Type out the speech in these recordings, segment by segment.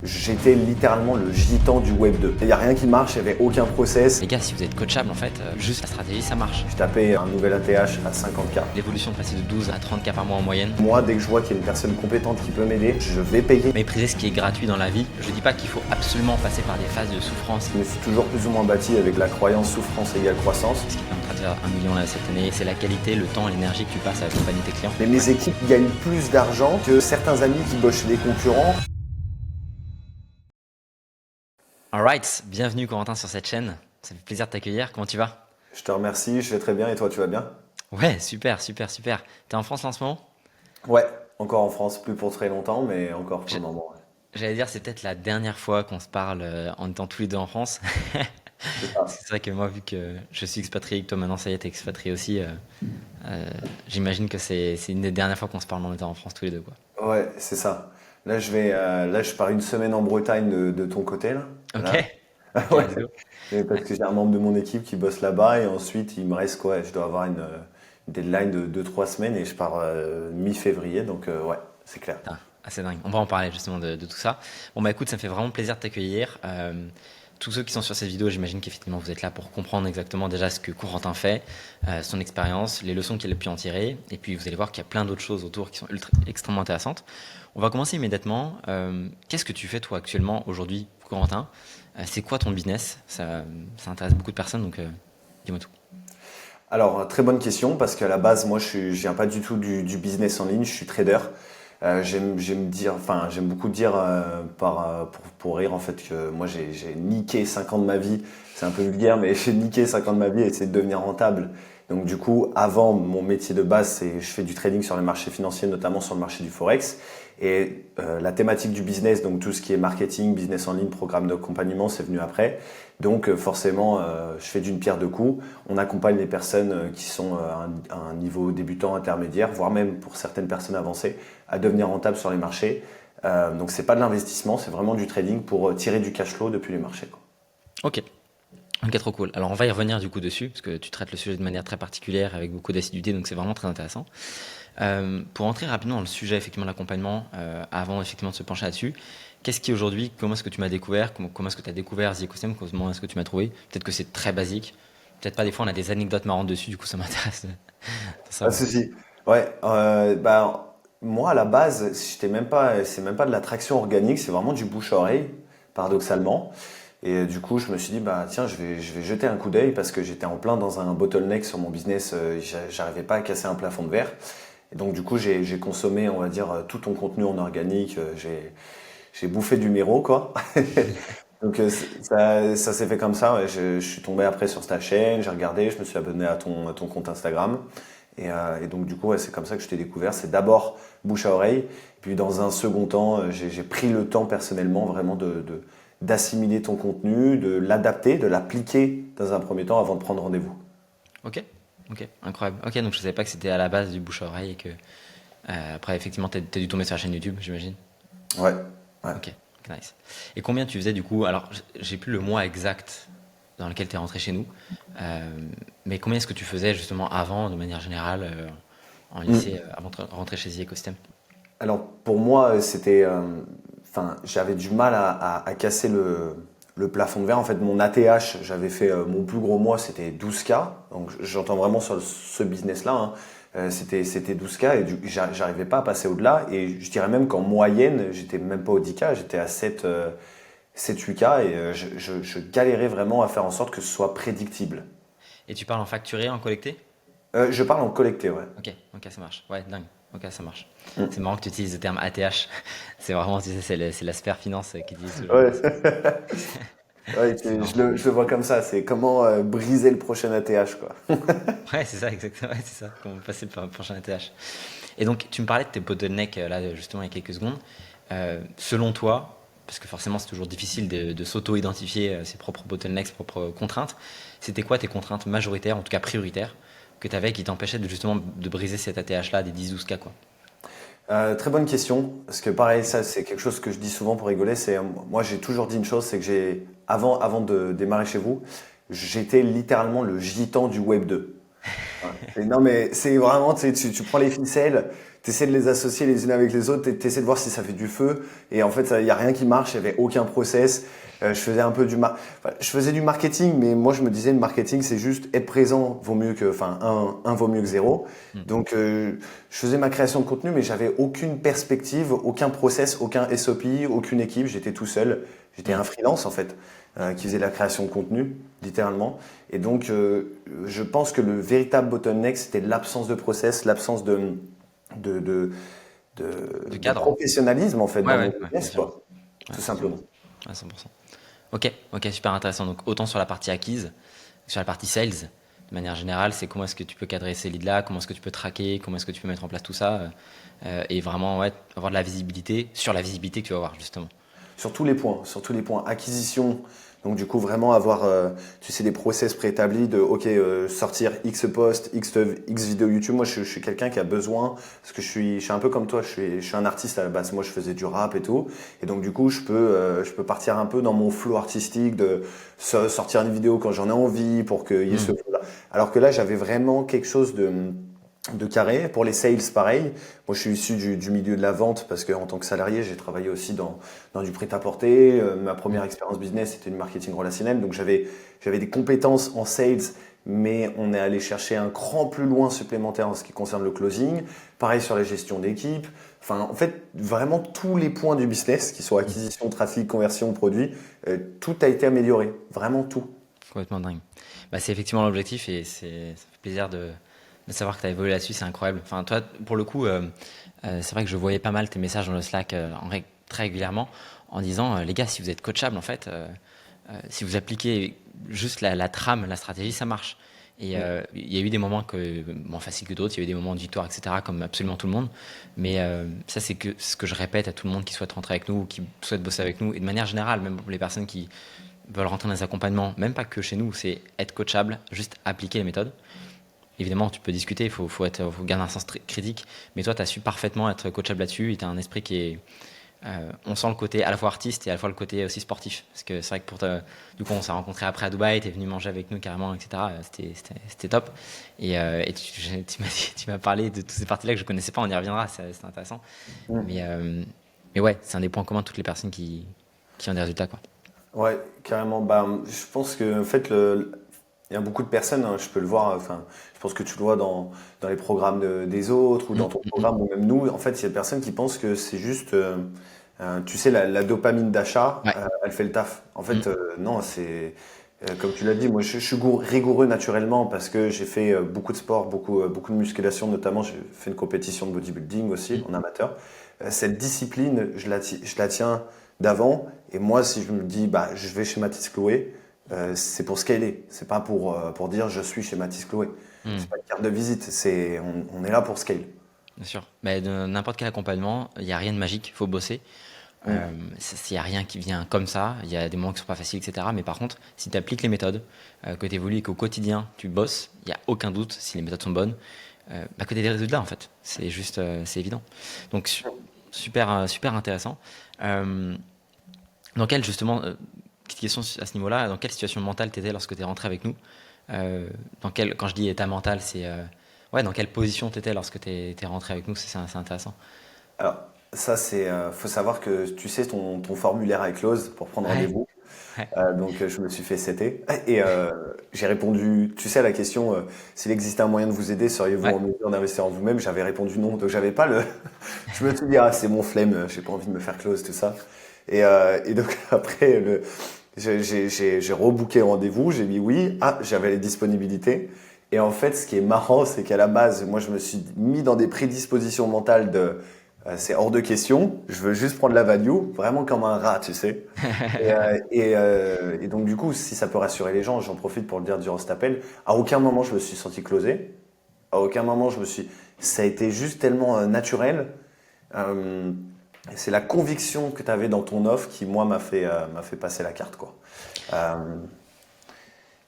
J'étais littéralement le gitan du Web 2. Il n'y a rien qui marche, il n'y avait aucun process. Les gars, si vous êtes coachable, en fait, juste la stratégie, ça marche. Je tapais un nouvel ATH à 50K. L'évolution de passer de 12 à 30K par mois en moyenne. Moi, dès que je vois qu'il y a une personne compétente qui peut m'aider, je vais payer. Mépriser ce qui est gratuit dans la vie. Je dis pas qu'il faut absolument passer par des phases de souffrance. Je me suis toujours plus ou moins bâti avec la croyance souffrance égale croissance. Ce qui permettra de faire 1 million là, cette année, c'est la qualité, le temps et l'énergie que tu passes à accompagner tes clients. Mais mes équipes gagnent plus d'argent que certains amis qui bossent chez des concurrents. Alright, bienvenue Corentin sur cette chaîne. Ça fait plaisir de t'accueillir. Comment tu vas? Je te remercie, je vais très bien et toi tu vas bien? Ouais, super. T'es en France là, en ce moment? Ouais, encore en France, plus pour très longtemps, mais encore pour Je- le moment. Ouais. J'allais dire, c'est peut-être la dernière fois qu'on se parle en étant tous les deux en France. C'est ça. C'est vrai que moi, vu que je suis expatrié et que toi maintenant, ça y est, t'es expatrié aussi, j'imagine que c'est une des dernières fois qu'on se parle en étant en France tous les deux, quoi. Ouais, c'est ça. Là, je pars une semaine en Bretagne de ton côté là. Ok, Là. ok, Ouais. let's go. Parce que j'ai un membre de mon équipe qui bosse là-bas et ensuite il me reste quoi? Je dois avoir une deadline de 2-3 semaines et je pars mi-février donc ouais, c'est clair. Ah, c'est dingue. On va en parler justement de tout ça. Bon bah écoute, ça me fait vraiment plaisir de t'accueillir. Tous ceux qui sont sur cette vidéo, j'imagine qu'effectivement vous êtes là pour comprendre exactement déjà ce que Corentin fait, son expérience, les leçons qu'il a pu en tirer, et puis vous allez voir qu'il y a plein d'autres choses autour qui sont extrêmement intéressantes. On va commencer immédiatement. Qu'est-ce que tu fais toi actuellement aujourd'hui, Corentin? C'est quoi ton business? Ça intéresse beaucoup de personnes, donc dis-moi tout. Alors, très bonne question parce qu'à la base, moi, je viens pas du tout du business en ligne, je suis trader. J'aime beaucoup dire pour rire en fait que moi j'ai niqué 5 ans de ma vie. C'est un peu vulgaire, mais j'ai niqué 5 ans de ma vie et essayé de devenir rentable. Donc du coup, avant mon métier de base, je fais du trading sur les marchés financiers, notamment sur le marché du forex. Et la thématique du business, donc tout ce qui est marketing, business en ligne, programme d'accompagnement, c'est venu après. Donc forcément, je fais d'une pierre deux coups. On accompagne les personnes qui sont à un niveau débutant, intermédiaire, voire même pour certaines personnes avancées, à devenir rentables sur les marchés. Donc c'est pas de l'investissement, c'est vraiment du trading pour tirer du cash flow depuis les marchés, quoi. Ok. Ok, trop cool. Alors on va y revenir du coup dessus, parce que tu traites le sujet de manière très particulière, avec beaucoup d'assiduité, donc c'est vraiment très intéressant. Pour entrer rapidement dans le sujet effectivement de l'accompagnement, avant effectivement de se pencher là-dessus, qu'est-ce qui aujourd'hui, comment est-ce que tu m'as découvert, comment est-ce que tu as découvert The Ecosystem, comment est-ce que tu m'as trouvé? Peut-être que c'est très basique, peut-être pas, des fois on a des anecdotes marrantes dessus, du coup ça m'intéresse de Pas de savoir. souci. Ouais, moi à la base, c'est même pas de l'attraction organique, c'est vraiment du bouche-oreille, paradoxalement. Et du coup, je me suis dit, bah tiens, je vais jeter un coup d'œil parce que j'étais en plein dans un bottleneck sur mon business, j'arrivais pas à casser un plafond de verre. Et donc du coup, j'ai consommé, on va dire, tout ton contenu en organique, j'ai bouffé du Miro, quoi. Donc ça s'est fait comme ça, ouais. Je suis tombé après sur ta chaîne, j'ai regardé, je me suis abonné à ton compte Instagram. Et donc du coup, ouais, c'est comme ça que je t'ai découvert. C'est d'abord bouche à oreille, puis dans un second temps, j'ai pris le temps personnellement vraiment d'assimiler ton contenu, de l'adapter, de l'appliquer dans un premier temps avant de prendre rendez-vous. Ok, ok, incroyable. Ok, donc je savais pas que c'était à la base du bouche à oreille et que après effectivement t'as dû tomber sur la chaîne YouTube, j'imagine. Ouais, ouais. Ok, nice. Et combien tu faisais du coup? Alors, j'ai plus le mois exact dans lequel tu es rentré chez nous, euh, mais combien est-ce que tu faisais justement avant, de manière générale, en lycée, avant de rentrer chez The Ecosystem? Alors pour moi, enfin, j'avais du mal à casser le plafond de verre. En fait, mon ATH, j'avais fait mon plus gros mois, c'était 12K. Donc j'entends vraiment sur ce business-là, hein. C'était 12K et j'arrivais pas à passer au-delà. Et je dirais même qu'en moyenne, j'étais même pas au 10K, j'étais à 7-8K et je galérais vraiment à faire en sorte que ce soit prédictible. Et tu parles en facturé, en collecté? Je parle en collecté, ouais. Ok, ok, ça marche. Ouais, dingue. Ok, ça marche. Mm. C'est marrant que tu utilises le terme ATH. C'est vraiment, tu sais, c'est la sphère finance qui utilise ce genre Ouais. de. Ouais, C'est marrant. je le vois comme ça, c'est comment briser le prochain ATH, quoi. Ouais, c'est ça, exactement. Ouais, c'est ça. Comment passer par le prochain ATH. Et donc, tu me parlais de tes bottlenecks là, justement, il y a quelques secondes. Selon toi, parce que forcément, c'est toujours difficile de s'auto-identifier ses propres bottlenecks, ses propres contraintes, c'était quoi tes contraintes majoritaires, en tout cas prioritaires, que tu avais qui t'empêchaient de, justement de briser cet ATH là des 10-12K, quoi? Très bonne question, parce que pareil, ça c'est quelque chose que je dis souvent pour rigoler, moi j'ai toujours dit une chose, c'est que avant de démarrer chez vous, j'étais littéralement le gitan du Web 2. Ouais. Non, mais c'est vraiment, tu sais, tu prends les ficelles, tu essaies de les associer les unes avec les autres, tu essaies de voir si ça fait du feu. Et en fait, il n'y a rien qui marche, il n'y avait aucun process. Je faisais un peu enfin, je faisais du marketing, mais moi, je me disais, le marketing, c'est juste être présent vaut mieux que, enfin, un vaut mieux que zéro. Mm. Donc, je faisais ma création de contenu, mais j'avais aucune perspective, aucun process, aucun SOP, aucune équipe. J'étais tout seul. J'étais Mm. un freelance, en fait, qui faisait la création de contenu, littéralement. Et donc, je pense que le véritable bottleneck, c'était l'absence de process, l'absence de, de, De de cadre. professionnalisme, en fait, Ouais, dans mon ouais, ouais, bien business, sûr. quoi, Ouais, tout effectivement. simplement. Ouais, 100%. Ok, ok, super intéressant. Donc autant sur la partie acquise, sur la partie sales, de manière générale, c'est comment est-ce que tu peux cadrer ces leads-là, comment est-ce que tu peux traquer, comment est-ce que tu peux mettre en place tout ça, et vraiment ouais, avoir de la visibilité sur la visibilité que tu vas avoir justement. Sur tous les points, acquisition. Donc du coup, vraiment avoir, tu sais, des process préétablis de, ok, sortir X post, X vidéo YouTube. Moi, je suis quelqu'un qui a besoin, parce que je suis un peu comme toi, je suis un artiste à la base. Moi, je faisais du rap et tout. Et donc du coup, je peux partir un peu dans mon flow artistique, de sortir une vidéo quand j'en ai envie, pour qu'il y ait ce Hmm. flow-là. Alors que là, j'avais vraiment quelque chose de carré. Pour les sales, pareil. Moi, je suis issu du milieu de la vente parce qu'en tant que salarié, j'ai travaillé aussi dans du prêt-à-porter. Ma Hmm. première expérience business, c'était du marketing relationnel. Donc, j'avais des compétences en sales, mais on est allé chercher un cran plus loin supplémentaire en ce qui concerne le closing. Pareil sur la gestion d'équipe. Enfin, en fait, vraiment tous les points du business, qui sont Hmm. acquisition, trafic, conversion, produit, tout a été amélioré. Vraiment tout. Complètement dingue. Bah, c'est effectivement l'objectif et ça fait plaisir de savoir que tu as évolué là-dessus, c'est incroyable. Enfin, toi, pour le coup, c'est vrai que je voyais pas mal tes messages dans le Slack très régulièrement en disant, les gars, si vous êtes coachable, en fait, si vous appliquez juste la trame, la stratégie, ça marche. Et Mm. il y a eu des moments moins faciles que d'autres, il y a eu des moments de victoire, etc., comme absolument tout le monde. Mais ça, c'est que ce que je répète à tout le monde qui souhaite rentrer avec nous ou qui souhaite bosser avec nous. Et de manière générale, même pour les personnes qui veulent rentrer dans les accompagnements, même pas que chez nous, c'est être coachable, juste appliquer les méthodes. Évidemment, tu peux discuter, faut garder un sens critique, mais toi, tu as su parfaitement être coachable là-dessus, et tu as un esprit qui est, on sent le côté à la fois artiste et à la fois le côté aussi sportif. Parce que c'est vrai que du coup, on s'est rencontrés après à Dubaï, tu es venu manger avec nous carrément, etc. C'était top. Et tu m'as parlé de toutes ces parties-là que je connaissais pas, on y reviendra, c'est intéressant. Mais, Mm. euh, mais ouais, c'est un des points communs de toutes les personnes qui ont des résultats, quoi. Ouais, carrément. Bah, je pense que en fait, il y a beaucoup de personnes, hein, je peux le voir, enfin, je pense que tu le vois dans les programmes des autres ou Mm, dans ton mm, mm. programme ou même nous. En fait, il y a des personnes qui pensent que c'est juste, tu sais, la dopamine d'achat, Ouais. elle fait le taf. En Mm, fait, non, comme tu l'as dit, moi, je suis rigoureux naturellement parce que j'ai fait beaucoup de sport, beaucoup de musculation, notamment, j'ai fait une compétition de bodybuilding aussi mm. en amateur. Cette discipline, je la tiens d'avant. Et moi, si je me dis, bah, je vais chez Mathis Chloé, c'est pour scaler. C'est pas pour dire je suis chez Mathis Chloé. Mm. C'est pas une carte de visite. On est là pour scale. Bien sûr. Mais de n'importe quel accompagnement, il n'y a rien de magique, il faut bosser. Mm. Il n'y a rien qui vient comme ça, il y a des moments qui ne sont pas faciles, etc. Mais par contre, si tu appliques les méthodes, que tu évolues et qu'au quotidien tu bosses, il n'y a aucun doute, si les méthodes sont bonnes, que tu as des résultats en fait. C'est juste, c'est évident. Donc super, super intéressant. Euh, dans quelle, justement, petite question à ce niveau-là, dans quelle situation mentale tu étais lorsque tu es rentré avec nous? Quand je dis état mental, c'est ouais, dans quelle position tu étais lorsque tu es rentré avec nous? C'est intéressant. Alors, ça, faut savoir que tu sais ton formulaire iClose pour prendre Ouais, rendez-vous. ouais. Donc, je me suis fait setter et j'ai répondu, tu sais, à la question s'il existait un moyen de vous aider, seriez-vous Ouais. en mesure d'investir en vous-même? J'avais répondu non. Donc, j'avais pas le. Je me suis dit, ah, c'est mon flemme, j'ai pas envie de me faire close, tout ça. Et donc, après, j'ai rebooké le rendez-vous, j'ai mis oui. Ah, j'avais les disponibilités. Et en fait, ce qui est marrant, c'est qu'à la base, moi, je me suis mis dans des prédispositions mentales de c'est hors de question, je veux juste prendre la value, vraiment comme un rat, tu sais. Et donc, du coup, si ça peut rassurer les gens, j'en profite pour le dire durant cet appel. À aucun moment, je me suis senti closé. À aucun moment, je me suis. Ça a été juste tellement naturel. Euh, c'est la conviction que tu avais dans ton offre qui, moi, m'a fait passer la carte, quoi. Euh,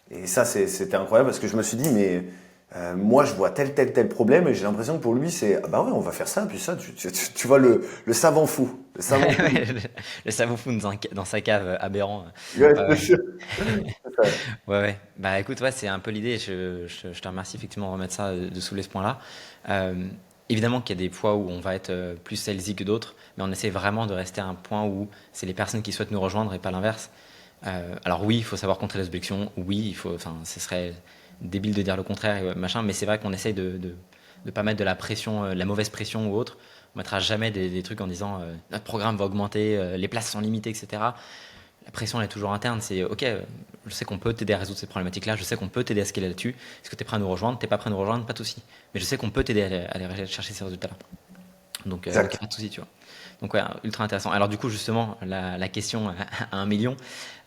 et ça, c'était incroyable parce que je me suis dit, mais Moi, je vois tel problème et j'ai l'impression que pour lui, c'est, ah bah ouais, on va faire ça, puis ça, tu vois le savant fou. Le savant fou. Ouais, le savon fou dans sa cave aberrant. Ouais, Ouais, je te ouais. jure. C'est ça. Ouais, ouais. Bah écoute, ouais, c'est un peu l'idée. Je te remercie effectivement de remettre ça, de soulever ce point-là. Euh, Évidemment qu'il y a des fois où on va être plus salesy que d'autres, mais on essaie vraiment de rester à un point où c'est les personnes qui souhaitent nous rejoindre et pas l'inverse. Alors oui, il faut savoir contrer les objections. Oui, enfin, ce serait débile de dire le contraire et machin, mais c'est vrai qu'on essaye de pas mettre de la pression, de la mauvaise pression ou autre. On mettra jamais des trucs en disant notre programme va augmenter, les places sont limitées, etc. La pression elle est toujours interne. C'est ok, je sais qu'on peut t'aider à résoudre ces problématiques-là, je sais qu'on peut t'aider à scaler là-dessus. Est-ce que tu es prêt à nous rejoindre? T'es pas prêt à nous rejoindre? Pas de souci. Mais je sais qu'on peut t'aider à aller chercher ces résultats-là. Donc Exact. pas de souci, tu vois. Donc ouais, ultra intéressant. Alors du coup, justement, la question à 1 million,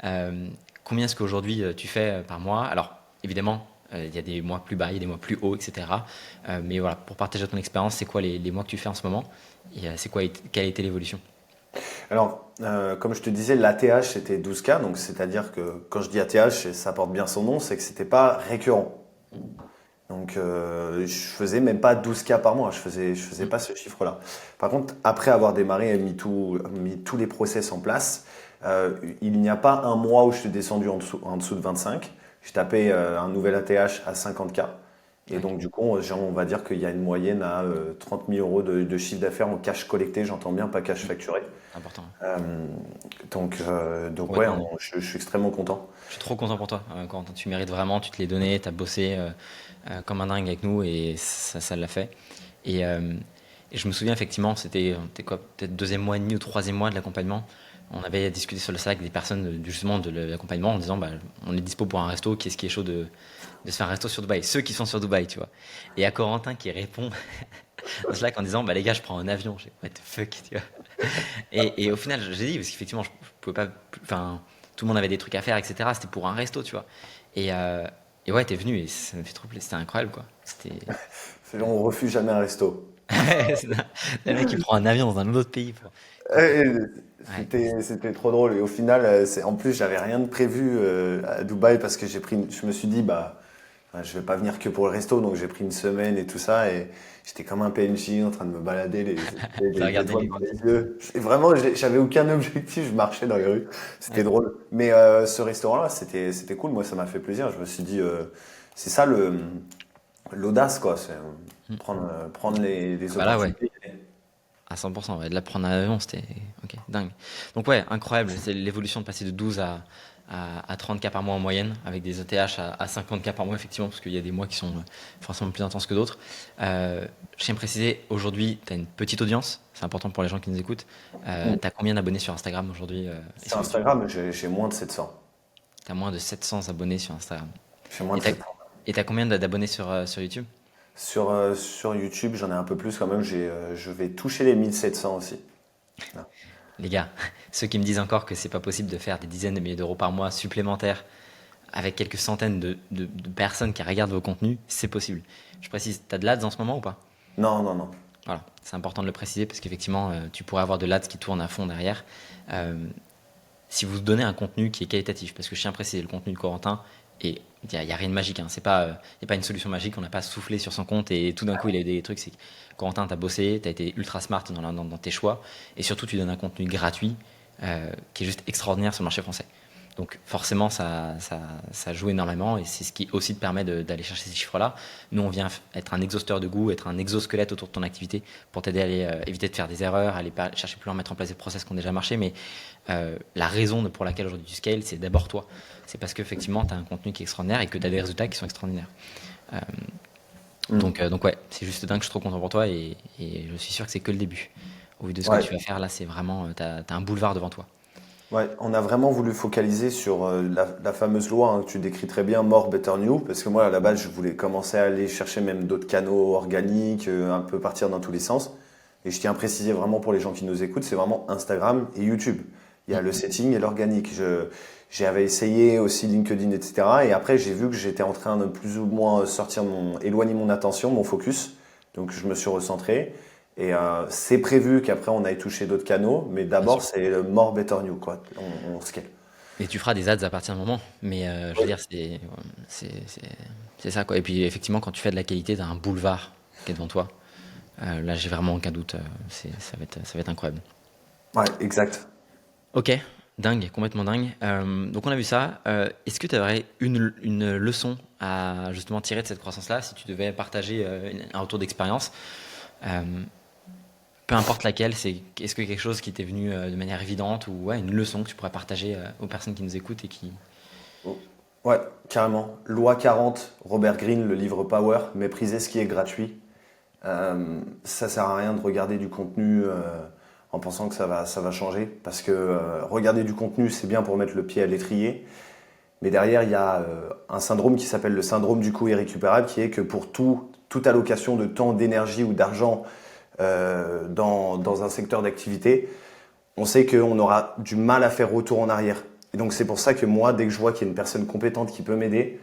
euh, combien est-ce qu'aujourd'hui tu fais par mois? Alors évidemment, il y a des mois plus bas, il y a des mois plus hauts, etc. Mais voilà, pour partager ton expérience, c'est quoi les mois que tu fais en ce moment? Et c'est quoi, quelle a été l'évolution? Alors, comme je te disais, l'ATH c'était 12K, donc c'est-à-dire que quand je dis ATH, ça porte bien son nom, c'est que c'était pas récurrent. Donc, je faisais même pas 12K par mois, je faisais pas ce chiffre-là. Par contre, après avoir démarré et mis tous les process en place, il n'y a pas un mois où je suis descendu en dessous de 25. Je tapais un nouvel ATH à 50K. Et Ok, donc, du coup, genre, on va dire qu'il y a une moyenne à 30 000 euros de chiffre d'affaires en cash collecté, j'entends bien, pas cash facturé. c'est important. Euh, donc ouais, Complètement. je suis extrêmement content. Je suis trop content pour toi, Corentin. Tu mérites vraiment, tu te l'es donné, tu as bossé comme un dingue avec nous et ça l'a fait. Et, euh, et je me souviens effectivement, c'était quoi, peut-être deuxième mois et demi ou troisième mois de l'accompagnement. On avait discuté sur le Slack des personnes justement de l'accompagnement en disant bah, on est dispo pour un resto, qui est-ce qui est chaud de se faire un resto sur Dubaï? Ceux qui sont sur Dubaï, tu vois. Et à Corentin qui répond dans Slack en disant bah les gars, je prends un avion. J'ai what the fuck, tu vois. Et au final, j'ai dit, parce qu'effectivement, je pouvais pas. Enfin, tout le monde avait des trucs à faire, etc. C'était pour un resto, tu vois. Et, euh, et ouais, t'es venu et ça me fait trop plaisir. C'était incroyable, quoi. C'était. On refuse jamais un resto. C'est le mec qui prend un avion dans un autre pays pour te. Et Ouais, c'était trop drôle. Et au final, en plus, j'avais rien de prévu à Dubaï parce que je me suis dit, bah, enfin, je vais pas venir que pour le resto, donc j'ai pris une semaine et tout ça. Et j'étais comme un PNJ en train de me balader, t'as les regardé étoiles les. dans les yeux. Et vraiment, j'avais aucun objectif, je marchais dans les rues. C'était Ouais. drôle. Mais ce restaurant-là, c'était cool. Moi, ça m'a fait plaisir. Je me suis dit, c'est ça l'audace, quoi. C'est Hmm. prendre les Bah là, ouais. opportunités. À 100%, ouais. De la prendre un avion, c'était. Ok, dingue. Donc, ouais, incroyable. C'est l'évolution de passer de 12 à 30K par mois en moyenne, avec des ETH à 50K par mois, effectivement, parce qu'il y a des mois qui sont forcément plus intenses que d'autres. Je tiens à préciser, aujourd'hui, tu as une petite audience, c'est important pour les gens qui nous écoutent. Tu as combien d'abonnés sur Instagram aujourd'hui et Sur sur YouTube? Instagram, j'ai moins de 700. Tu as moins de 700 abonnés sur Instagram. J'ai moins Et de tu 700. as combien d'abonnés sur YouTube? Sur YouTube, j'en ai un peu plus quand même. Je vais toucher les 1700 aussi. Voilà. Les gars, ceux qui me disent encore que c'est pas possible de faire des dizaines de milliers d'euros par mois supplémentaires avec quelques centaines de personnes qui regardent vos contenus, c'est possible. Je précise, tu as de l'ADS en ce moment ou pas? Non, non, non. Voilà, c'est important de le préciser parce qu'effectivement, tu pourrais avoir de l'ADS qui tourne à fond derrière. Euh, Si vous donnez un contenu qui est qualitatif, parce que je tiens à préciser, le contenu de Corentin, et il y a rien de magique, hein, c'est pas, y a pas une solution magique, on n'a pas soufflé sur son compte et tout d'un coup il a eu des trucs. C'est que Corentin, t'as bossé, t'as été ultra smart dans tes choix, et surtout tu donnes un contenu gratuit qui est juste extraordinaire sur le marché français. Donc forcément, ça joue énormément et c'est ce qui aussi te permet d'aller chercher ces chiffres-là. Nous, on vient être un exhausteur de goût, être un exosquelette autour de ton activité pour t'aider à aller éviter de faire des erreurs, aller chercher plus loin, mettre en place des process qui ont déjà marché. Mais la raison pour laquelle aujourd'hui tu scales, c'est d'abord toi. C'est parce qu'effectivement, tu as un contenu qui est extraordinaire et que tu as des résultats qui sont extraordinaires. Euh, Hmm. donc ouais, c'est juste dingue, je suis trop content pour toi et je suis sûr que c'est que le début. Au vu de ce que Ouais. tu vas faire là, c'est vraiment, t'as un boulevard devant toi. Ouais, on a vraiment voulu focaliser sur la fameuse loi hein, que tu décris très bien, More, Better, New, parce que moi, à la base, je voulais commencer à aller chercher même d'autres canaux organiques, un peu partir dans tous les sens. Et je tiens à préciser vraiment pour les gens qui nous écoutent, c'est vraiment Instagram et YouTube. Il y a le setting et l'organique. J'avais essayé aussi LinkedIn, etc. Et après, j'ai vu que j'étais en train de plus ou moins éloigner mon attention, mon focus. Donc, je me suis recentré. Et c'est prévu qu'après on aille toucher d'autres canaux, mais Bien d'abord sûr. c'est le more better new quoi. On scale. Et tu feras des ads à partir d'un moment. Mais je veux Oui. dire, c'est, c'est, c'est ça, quoi. Et puis, effectivement, quand tu fais de la qualité, t'as un boulevard qui est devant toi. Là, j'ai vraiment aucun doute. Ça va être incroyable. Ouais, exact. Ok, dingue, complètement dingue. Donc, on a vu ça. Est-ce que tu aurais une leçon à justement tirer de cette croissance-là si tu devais partager un retour d'expérience? Euh, Peu importe laquelle, est-ce que quelque chose qui t'est venu de manière évidente ou ouais, une leçon que tu pourrais partager aux personnes qui nous écoutent et qui. Oh. Ouais, carrément. Loi 40, Robert Greene, le livre Power, mépriser ce qui est gratuit. Ça sert à rien de regarder du contenu en pensant que ça va changer. Parce que regarder du contenu, c'est bien pour mettre le pied à l'étrier. Mais derrière, il y a un syndrome qui s'appelle le syndrome du coût irrécupérable, qui est que pour toute allocation de temps, d'énergie ou d'argent dans un secteur d'activité, on sait qu'on aura du mal à faire retour en arrière. Et donc c'est pour ça que moi, dès que je vois qu'il y a une personne compétente qui peut m'aider,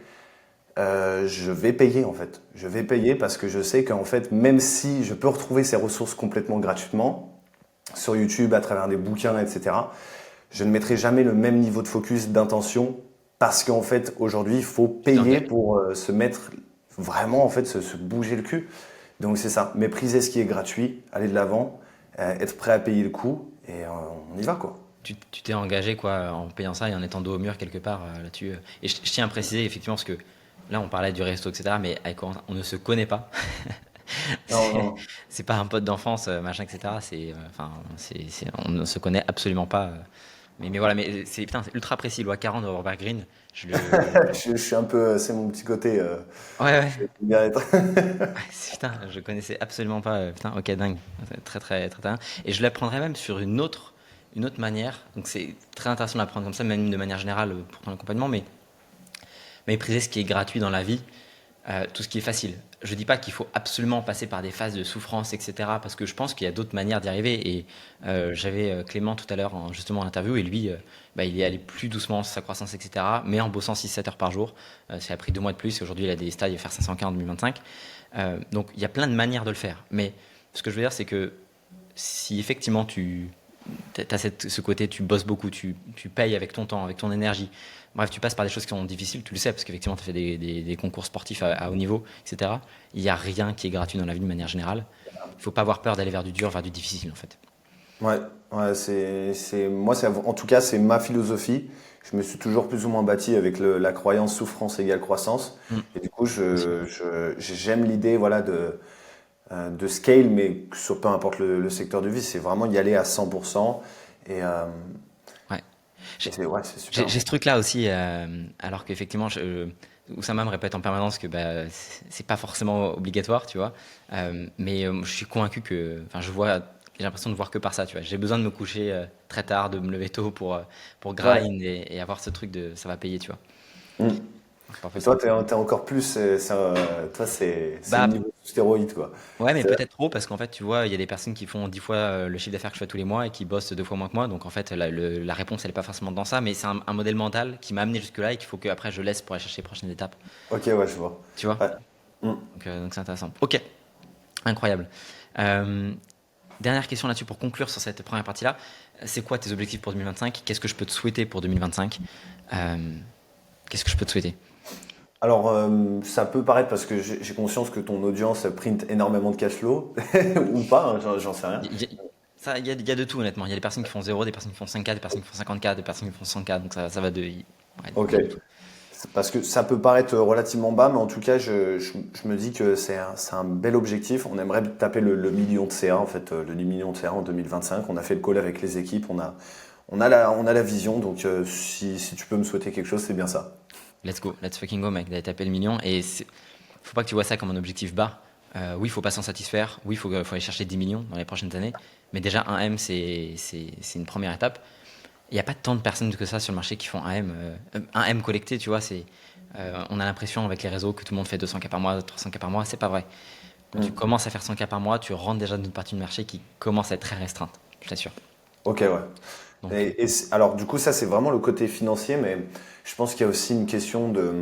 je vais payer en fait. Je vais payer parce que je sais qu'en fait, même si je peux retrouver ces ressources complètement gratuitement, sur YouTube, à travers des bouquins, etc., je ne mettrai jamais le même niveau de focus, d'intention, parce qu'en fait, aujourd'hui, il faut Tu t'es payer engagé? pour se mettre vraiment, en fait, se bouger le cul. Donc c'est ça, mépriser ce qui est gratuit, aller de l'avant, être prêt à payer le coup, et on y va quoi. Tu t'es engagé quoi en payant ça et en étant dos au mur quelque part là-dessus. Et je tiens à préciser effectivement parce que là on parlait du resto etc. Mais avec Corentin, on ne se connaît pas. Non, c'est non. c'est pas un pote d'enfance machin etc. On ne se connaît absolument pas. Mais voilà mais c'est putain c'est ultra précis loi 40 de Robert Greene. Je le Je suis un peu, c'est mon petit côté, ouais ouais. j'aime bien être. Putain, je connaissais absolument pas. Putain, ok, dingue. Très, très, très, très. Et je l'apprendrai même sur une autre manière. Donc c'est très intéressant de l'apprendre comme ça, même de manière générale pour ton accompagnement. Mais mépriser ce qui est gratuit dans la vie, tout ce qui est facile. Je dis pas qu'il faut absolument passer par des phases de souffrance, etc. Parce que je pense qu'il y a d'autres manières d'y arriver. Et j'avais Clément tout à l'heure justement en interview et lui, bah, il est allé plus doucement sur sa croissance, etc. Mais en bossant 6-7 heures par jour. Ça a pris 2 mois de plus et aujourd'hui il a des stages, il va faire 500K en 2025. Donc il y a plein de manières de le faire. Mais ce que je veux dire, c'est que si effectivement tu as ce côté, tu bosses beaucoup, tu payes avec ton temps, avec ton énergie, bref, tu passes par des choses qui sont difficiles, tu le sais, parce qu'effectivement tu as fait des concours sportifs à haut niveau, etc. Il n'y a rien qui est gratuit dans la vie de manière générale. Il ne faut pas avoir peur d'aller vers du dur, vers du difficile en fait. Ouais, ouais, moi, en tout cas, c'est ma philosophie. Je me suis toujours plus ou moins bâti avec la croyance souffrance égale croissance. Mm. Et du coup, Aussi. j'aime l'idée, voilà, de scale, mais sur peu importe le secteur de vie, c'est vraiment y aller à 100%. Et, euh, Ouais. et J'ai ouais, c'est super. j'ai ce truc-là aussi, alors qu'effectivement, Oussama me répète en permanence que bah, c'est pas forcément obligatoire, tu vois. Mais je suis convaincu que, enfin, j'ai l'impression de voir que par ça, tu vois. J'ai besoin de me coucher très tard, de me lever tôt pour Ouais. grind et avoir ce truc de ça va payer, tu vois. Mm. C'est parfait Et pour toi, moi. t'es encore plus, toi, c'est le Bah, niveau stéroïde, quoi. ouais, mais C'est- peut-être trop, parce qu'en fait, tu vois, il y a des personnes qui font 10 fois le chiffre d'affaires que je fais tous les mois et qui bossent 2 fois moins que moi. Donc, en fait, la réponse, elle n'est pas forcément dans ça, mais c'est un modèle mental qui m'a amené jusque-là et qu'il faut que après je laisse pour aller chercher les prochaines étapes. Ok, ouais, je vois. Tu vois? Ouais. Mm. Donc c'est intéressant. Ok, incroyable. Euh, Dernière question là-dessus pour conclure sur cette première partie-là. C'est quoi tes objectifs pour 2025? Qu'est-ce que je peux te souhaiter pour 2025? Euh, Qu'est-ce que je peux te souhaiter? Alors, ça peut paraître parce que j'ai conscience que ton audience print énormément de cash flow, ou pas, hein, j'en sais rien. Il y, a- il y a de tout honnêtement. Il y a des personnes qui font 0, des personnes qui font 5K, des personnes qui font 50K, des personnes qui font 100K. Donc ça va de... Ouais, il Ok. y a de tout. Parce que ça peut paraître relativement bas, mais en tout cas, je me dis que c'est un bel objectif. On aimerait taper le million de CA, en fait, le 10 millions de CA en 2025. On a fait le call avec les équipes, on a la vision, donc si tu peux me souhaiter quelque chose, c'est bien ça. Let's go, let's fucking go mec, d'aller taper le million. Et faut pas que tu vois ça comme un objectif bas. Oui, il faut pas s'en satisfaire. Oui, faut aller chercher 10 millions dans les prochaines années. Mais déjà, un M, c'est une première étape. Il n'y a pas tant de personnes que ça sur le marché qui font un M. Un M collecté, tu vois, on a l'impression avec les réseaux que tout le monde fait 200K par mois, 300K par mois. C'est pas vrai. Quand tu Hmm. commences à faire 100K par mois, tu rentres déjà dans une partie du marché qui commence à être très restreinte, je t'assure. Ok, ouais. Donc, Alors, du coup, ça, c'est vraiment le côté financier, mais je pense qu'il y a aussi une question de...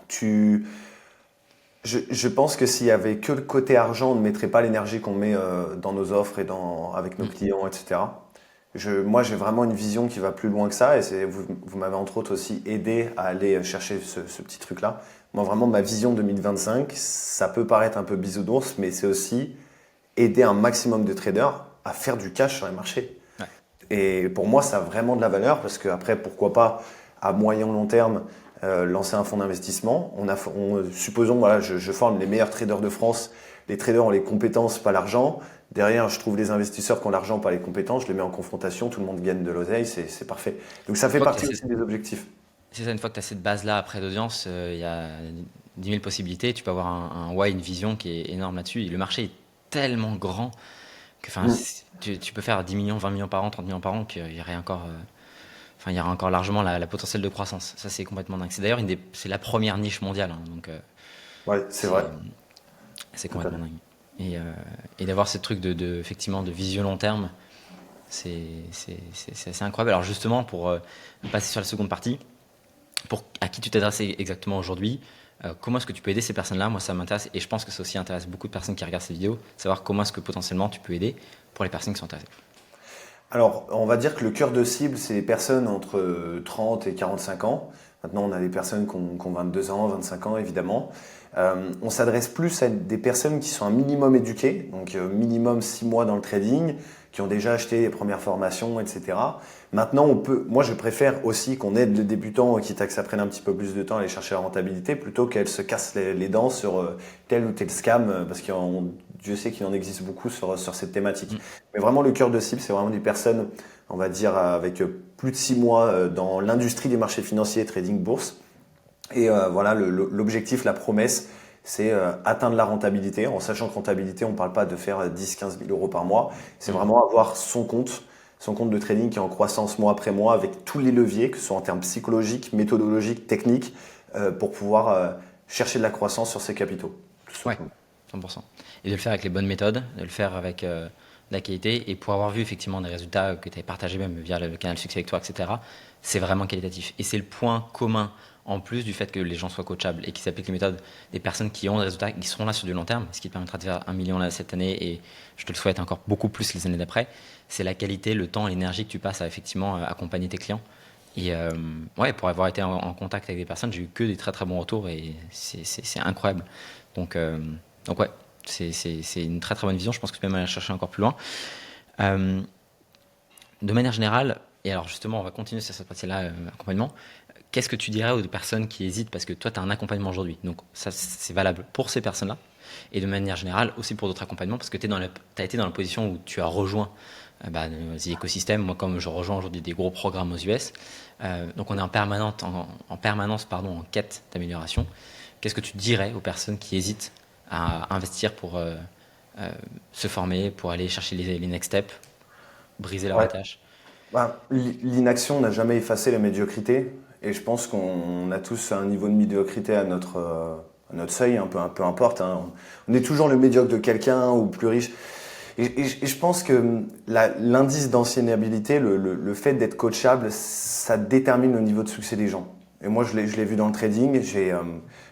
Tu, je pense que s'il y avait que le côté argent, on ne mettrait pas l'énergie qu'on met dans nos offres et avec nos mm, clients, etc. Moi, j'ai vraiment une vision qui va plus loin que ça, et vous m'avez entre autres aussi aidé à aller chercher ce petit truc-là. Moi, vraiment, ma vision 2025, ça peut paraître un peu bisounours, mais c'est aussi aider un maximum de traders à faire du cash sur les marchés. Ouais. Et pour moi, ça a vraiment de la valeur parce que après, pourquoi pas à moyen long terme lancer un fonds d'investissement. Supposons, voilà, je forme les meilleurs traders de France. Les traders ont les compétences, pas l'argent. Derrière, je trouve les investisseurs qui ont l'argent, pas les compétences. Je les mets en confrontation, tout le monde gagne de l'oseille, c'est parfait. Donc ça Une fait fois que tu partie aussi des objectifs. C'est ça, une fois que tu as cette base-là après d'audience, il y a 10 000 possibilités. Tu peux avoir un why, une vision qui est énorme là-dessus. Et le marché est tellement grand que enfin, Mm. tu peux faire 10 millions, 20 millions par an, 30 millions par an, qu'il y aurait encore, enfin, il y aura encore largement la potentiel de croissance. Ça, c'est complètement dingue. C'est d'ailleurs c'est la première niche mondiale, hein, donc Ouais, c'est vrai. c'est c'est Tout à complètement fait. dingue. Et d'avoir ce truc effectivement, de vision long terme, c'est assez incroyable. Alors justement, pour passer sur la seconde partie, à qui tu t'adresses exactement aujourd'hui, comment est-ce que tu peux aider ces personnes-là? Moi, ça m'intéresse et je pense que ça aussi intéresse beaucoup de personnes qui regardent ces vidéos, savoir comment est-ce que potentiellement tu peux aider pour les personnes qui sont intéressées. Alors, on va dire que le cœur de cible, c'est les personnes entre 30 et 45 ans. Maintenant, on a des personnes qui ont 22 ans, 25 ans, évidemment. On s'adresse plus à des personnes qui sont un minimum éduquées, donc minimum 6 mois dans le trading, qui ont déjà acheté les premières formations, etc. Maintenant, moi, je préfère aussi qu'on aide les débutants, quitte à que ça prenne un petit peu plus de temps à aller chercher la rentabilité, plutôt qu'elles se cassent les dents sur tel ou tel scam, parce que Dieu sait qu'il en existe beaucoup sur cette thématique. Mm. Mais vraiment, le cœur de cible, c'est vraiment des personnes, on va dire, avec plus de 6 mois dans l'industrie des marchés financiers, trading bourse. Et voilà, l'objectif, la promesse, c'est atteindre la rentabilité, en sachant que rentabilité, on ne parle pas de faire 10-15 000 euros par mois, c'est Mm. vraiment avoir son compte de trading qui est en croissance mois après mois, avec tous les leviers, que ce soit en termes psychologiques, méthodologiques, techniques, pour pouvoir chercher de la croissance sur ses capitaux, tout Ouais, simplement. 100%. Et de le faire avec les bonnes méthodes, de le faire avec de la qualité, et pour avoir vu effectivement des résultats que tu avais partagés même via le canal Succès avec toi, etc., c'est vraiment qualitatif. Et c'est le point commun, en plus du fait que les gens soient coachables et qu'ils appliquent les méthodes, des personnes qui ont des résultats, qui seront là sur du long terme, ce qui te permettra de faire 1 million là cette année, et je te le souhaite encore beaucoup plus les années d'après, c'est la qualité, le temps et l'énergie que tu passes à effectivement accompagner tes clients. Et ouais, pour avoir été en contact avec des personnes, j'ai eu que des très très bons retours et c'est incroyable. Donc, euh, donc ouais, c'est une très très bonne vision. Je pense que tu peux même aller chercher encore plus loin. Euh, de manière générale, et alors justement, on va continuer sur cette partie-là, accompagnement. Qu'est-ce que tu dirais aux personnes qui hésitent? Parce que toi, tu as un accompagnement aujourd'hui. Donc ça, c'est valable pour ces personnes-là. Et de manière générale, aussi pour d'autres accompagnements, parce que tu as été dans la position où tu as rejoint les écosystèmes. Moi, comme je rejoins aujourd'hui des gros programmes aux US, donc on est en permanence en quête d'amélioration. Qu'est-ce que tu dirais aux personnes qui hésitent à investir pour se former, pour aller chercher les next steps, briser leur Ouais. attache? Bah, l'inaction n'a jamais effacé la médiocrité, et je pense qu'on a tous un niveau de médiocrité à notre seuil, peu importe, hein. On est toujours le médiocre de quelqu'un ou plus riche. Et je pense que l'indice d'anciennabilité, le fait d'être coachable, ça détermine le niveau de succès des gens. Et moi, je l'ai vu dans le trading.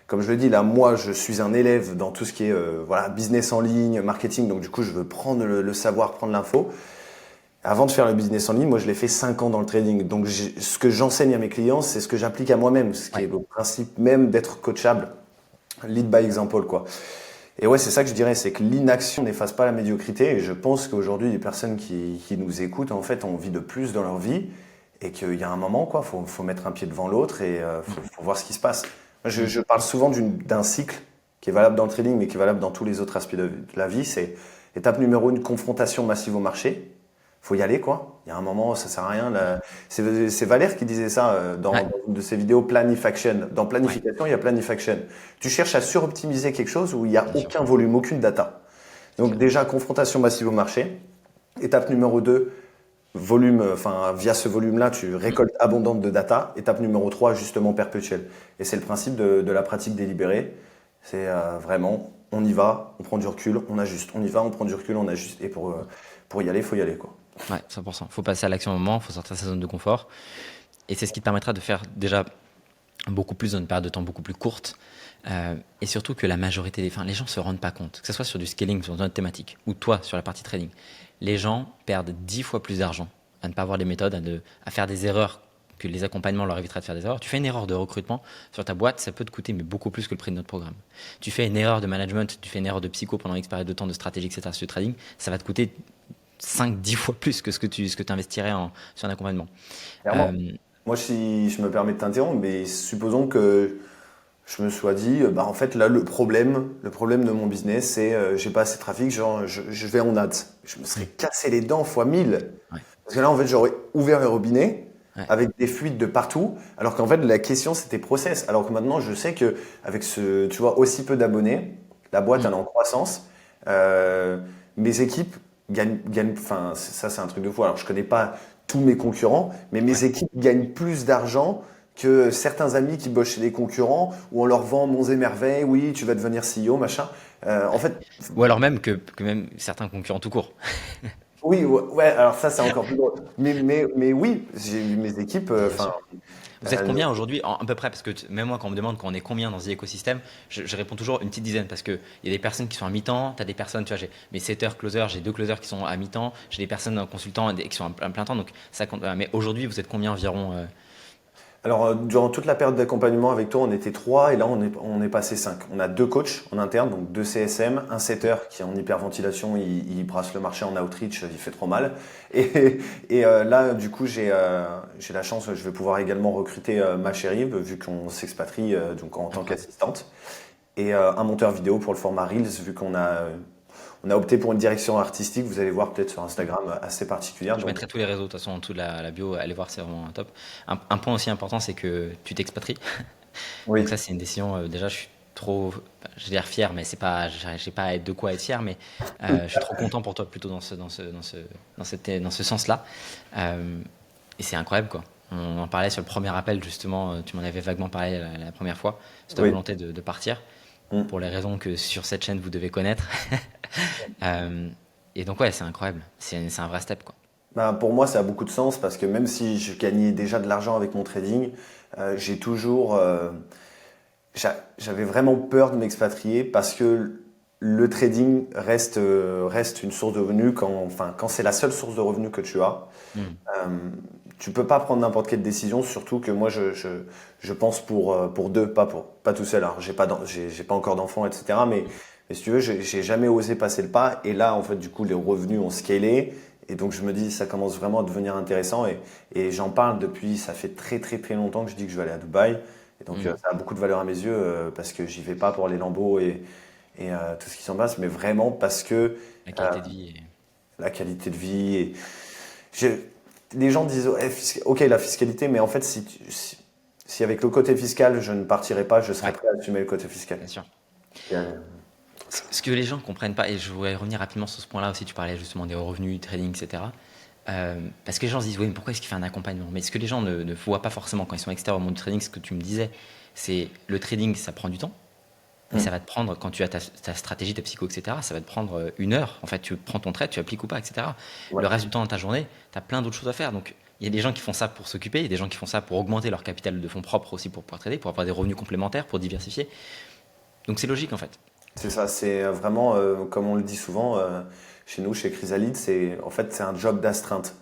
Comme je le dis, là, moi, je suis un élève dans tout ce qui est voilà, business en ligne, marketing. Donc, du coup, je veux prendre le savoir, prendre l'info. Avant de faire le business en ligne, moi, je l'ai fait 5 ans dans le trading. Donc, ce que j'enseigne à mes clients, c'est ce que j'applique à moi-même, ce qui Ouais, est le principe même d'être coachable. Lead by example, quoi. Et ouais, c'est ça que je dirais, c'est que l'inaction n'efface pas la médiocrité. Et je pense qu'aujourd'hui, les personnes qui nous écoutent, en fait, ont envie de plus dans leur vie. Et qu'il y a un moment, quoi, faut mettre un pied devant l'autre et faut voir ce qui se passe. Moi, mm, je parle souvent d'un cycle qui est valable dans le trading, mais qui est valable dans tous les autres aspects de la vie. C'est étape numéro 1, confrontation massive au marché. Faut y aller, quoi. Il y a un moment, ça sert à rien. C'est Valère qui disait ça ouais, dans une de ses vidéos Planifaction. Dans ouais, planification, il y a planifaction. Tu cherches à suroptimiser quelque chose où il n'y a bien sûr, aucun volume, aucune data. c'est Donc clair. déjà, confrontation massive au marché. Étape numéro 2, volume, enfin, via ce volume-là, tu Mm, récoltes abondante de data. Étape numéro 3, justement perpétuel. Et c'est le principe de la pratique délibérée. C'est vraiment, on y va, on prend du recul, on ajuste. On y va, on prend du recul, on ajuste. Et pour y aller, il faut y aller, quoi. ouais, 100%. Faut passer à l'action au moment, faut sortir de sa zone de confort. Et c'est ce qui te permettra de faire déjà beaucoup plus dans une période de temps beaucoup plus courte. Et surtout que la majorité des fins, les gens ne se rendent pas compte, que ce soit sur du scaling, sur une autre thématique, ou toi sur la partie trading, les gens perdent 10 fois plus d'argent à ne pas avoir les méthodes, à faire des erreurs, que les accompagnements leur éviteraient de faire des erreurs. Tu fais une erreur de recrutement sur ta boîte, ça peut te coûter mais beaucoup plus que le prix de notre programme. Tu fais une erreur de management, tu fais une erreur de psycho pendant X période de temps, de stratégie, etc. sur le trading, ça va te coûter 5-10 fois plus que ce que tu investirais sur un accompagnement. Clairement. Euh, Moi, si je me permets de t'interrompre, mais supposons que je me sois dit, bah en fait là le problème de mon business, c'est j'ai pas assez de trafic, genre je vais en ads. Je me serais hmm, cassé les dents fois 1000. ouais, Parce que là en fait j'aurais ouvert les robinets ouais, avec des fuites de partout, alors qu'en fait la question c'était process. Alors que maintenant je sais que avec ce, tu vois, aussi peu d'abonnés, la boîte hmm, elle est en croissance. Euh, Mes équipes gagnent, enfin ça c'est un truc de fou. Alors je connais pas tous mes concurrents, mais ouais. mes équipes gagnent plus d'argent que certains amis qui bossent chez des concurrents où on leur vend monts et merveilles, oui, tu vas devenir CEO, machin. En fait, Ou alors même que même certains concurrents tout court. oui, ouais, ouais, alors ça c'est encore plus drôle. Mais oui, j'ai eu mes équipes, Bien enfin, sûr. Vous êtes euh, combien aujourd'hui, à peu près? Parce que même moi, quand on me demande qu'on est combien dans ce écosystème, je réponds toujours une petite dizaine parce qu'il y a des personnes qui sont à mi-temps, tu as des personnes, tu vois, j'ai mes setters, closers, j'ai deux closers qui sont à mi-temps, j'ai des personnes consultants qui sont à plein temps, donc ça compte. Mais aujourd'hui, vous êtes combien environ alors, durant toute la période d'accompagnement avec toi, on était trois et là, on est passé cinq. On a deux coachs en interne, donc deux CSM, un setter qui est en hyperventilation, il brasse le marché en outreach, il fait trop mal. Et là, du coup, j'ai la chance, je vais pouvoir également recruter ma chérie, vu qu'on s'expatrie donc en tant incroyable? qu'assistante, et un monteur vidéo pour le format Reels, vu on a opté pour une direction artistique, vous allez voir peut-être sur Instagram assez particulière. Je Donc, mettrai tous les réseaux de toute façon en dessous de la bio, allez voir, c'est vraiment top. Un point aussi important, c'est que tu t'expatries. Donc oui, ça, c'est une décision. Déjà, je suis trop, je vais dire fier, mais c'est pas, j'ai pas à être de quoi être fier, mais je suis trop content pour toi plutôt dans ce sens-là. Euh, et c'est incroyable quoi. On en parlait sur le premier appel justement. Tu m'en avais vaguement parlé la première fois. C'est ta oui. volonté de partir Mm. pour les raisons que sur cette chaîne vous devez connaître. Euh, et donc ouais, c'est incroyable. C'est un vrai step quoi. Ben, pour moi, ça a beaucoup de sens parce que même si je gagnais déjà de l'argent avec mon trading, j'ai toujours, j'avais vraiment peur de m'expatrier parce que le trading reste une source de revenus quand c'est la seule source de revenus que tu as. Hmm. Euh, Tu peux pas prendre n'importe quelle décision, surtout que moi je pense pour deux, pas tout seul. Alors j'ai pas encore d'enfants, etc. Mais si tu veux, j'ai jamais osé passer le pas. Et là, en fait, du coup, les revenus ont scalé. Et donc je me dis, ça commence vraiment à devenir intéressant. Et j'en parle depuis, ça fait très très très longtemps que je dis que je vais aller à Dubaï. Et donc Hmm. ça a beaucoup de valeur à mes yeux parce que j'y vais pas pour les lambeaux et tout ce qui s'en passe, mais vraiment parce que La euh, qualité de vie. la qualité de vie. Je- les gens disent, ouais, ok, la fiscalité, mais en fait, si avec le côté fiscal, je ne partirais pas, je serais Ouais, prêt à assumer le côté fiscal. bien sûr. Et, Ce que les gens ne comprennent pas, et je voudrais revenir rapidement sur ce point-là aussi, tu parlais justement des revenus, trading, etc. Parce que les gens se disent, oui, mais pourquoi est-ce qu'il fait un accompagnement? Mais ce que les gens ne voient pas forcément quand ils sont extérieurs au monde du trading, ce que tu me disais, c'est le trading, ça prend du temps, mais ça hum, va te prendre, quand tu as ta stratégie, ta psycho, etc., ça va te prendre une heure. En fait, tu prends ton trade, tu appliques ou pas, etc. ouais. Le reste du temps de ta journée, tu as plein d'autres choses à faire. Donc, il y a des gens qui font ça pour s'occuper, il y a des gens qui font ça pour augmenter leur capital de fonds propres aussi pour pouvoir trader, pour avoir des revenus complémentaires, pour diversifier. Donc, c'est logique en fait. C'est ça, c'est vraiment, comme on le dit souvent chez nous, chez Chrysalide, en fait, c'est un job d'astreinte.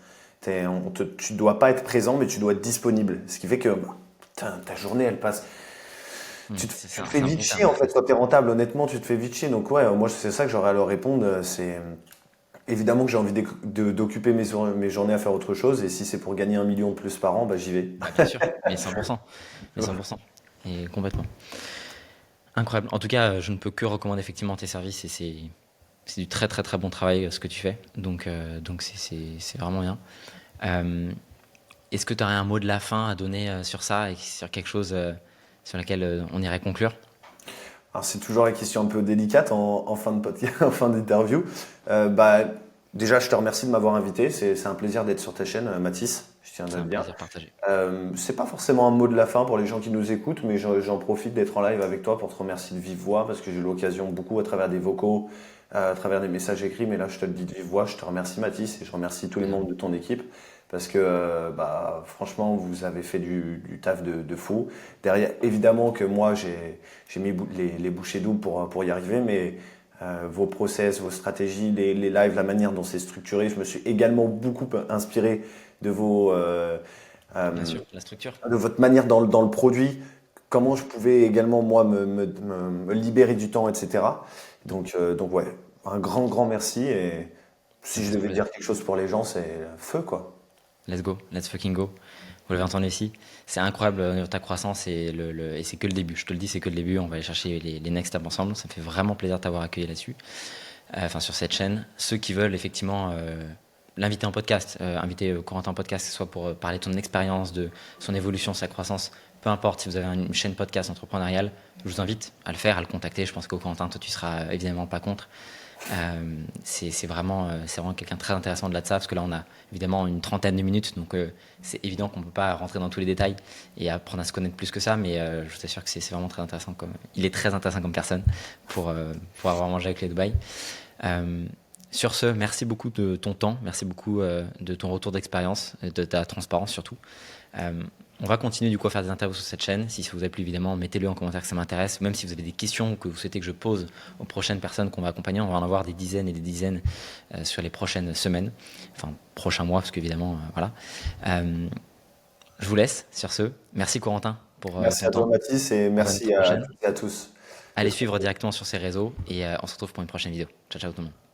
Tu dois pas être présent, mais tu dois être disponible. Ce qui fait que bah, putain, ta journée, elle passe. Tu te fais C'est un vite bon chier terme. en fait, quand tu es rentable, honnêtement, tu te fais vite chier. Donc, ouais, moi, c'est ça que j'aurais à leur répondre. C'est évidemment que j'ai envie d'occuper mes journées à faire autre chose. Et si c'est pour gagner 1 million de plus par an, bah, j'y vais. Bah, bien sûr, mais 100%. Mais 100%. Et complètement. Incroyable. En tout cas, je ne peux que recommander effectivement tes services et c'est du très très très bon travail ce que tu fais. Donc c'est vraiment bien. Euh, Est-ce que tu aurais un mot de la fin à donner sur ça et sur quelque chose sur laquelle on irait conclure? Alors, c'est toujours la question un peu délicate en fin de podcast, en fin d'interview. Bah, déjà, je te remercie de m'avoir invité. C'est un plaisir d'être sur ta chaîne, Mathis. Je tiens à C'est le un dire. plaisir partagé. C'est pas forcément un mot de la fin pour les gens qui nous écoutent, mais j'en profite d'être en live avec toi pour te remercier de vive voix parce que j'ai eu l'occasion beaucoup à travers des vocaux, à travers des messages écrits, mais là je te le dis de vive voix. Je te remercie Mathis et je remercie tous les Plaisir. membres de ton équipe parce que bah, franchement vous avez fait du taf de fou. Derrière, évidemment que moi j'ai mis les bouchées doubles pour y arriver, mais vos process, vos stratégies, les lives, la manière dont c'est structuré. Je me suis également beaucoup inspiré de Bien euh, sûr, la structure. de votre manière dans le produit, comment je pouvais également moi me libérer du temps, etc. Donc ouais, un grand merci. Et Ça si me je fait trop devais plaisir. dire quelque chose pour les gens, c'est feu quoi. Let's go, let's fucking go. Vous l'avez entendu ici. C'est incroyable ta croissance et, et c'est que le début. Je te le dis, c'est que le début. On va aller chercher les next steps ensemble. Ça me fait vraiment plaisir de t'avoir accueilli là-dessus. Enfin, sur cette chaîne. Ceux qui veulent effectivement l'inviter en podcast, inviter Corentin en podcast, que ce soit pour parler de son expérience, de son évolution, sa croissance, peu importe si vous avez une chaîne podcast entrepreneuriale, je vous invite à le faire, à le contacter. Je pense que Corentin, toi, tu seras évidemment pas contre. C'est vraiment quelqu'un de très intéressant de là de ça, parce que là, on a évidemment une trentaine de minutes, donc c'est évident qu'on ne peut pas rentrer dans tous les détails et apprendre à se connaître plus que ça, mais je t'assure que c'est vraiment très intéressant. Il est très intéressant comme personne pour avoir mangé avec les Dubaï. Euh, sur ce, merci beaucoup de ton temps, merci beaucoup de ton retour d'expérience, de ta transparence surtout. Euh, on va continuer du coup à faire des interviews sur cette chaîne. Si ça vous a plu, évidemment, mettez-le en commentaire que ça m'intéresse. Même si vous avez des questions que vous souhaitez que je pose aux prochaines personnes qu'on va accompagner, on va en avoir des dizaines et des dizaines sur les prochaines semaines, enfin prochains mois, parce qu'évidemment, voilà. Euh, je vous laisse sur ce. Merci Corentin pour Merci ton à toi temps. Mathis et On se voit une merci à prochaine. toutes et à tous. Allez suivre directement sur ces réseaux et on se retrouve pour une prochaine vidéo. Ciao, ciao tout le monde.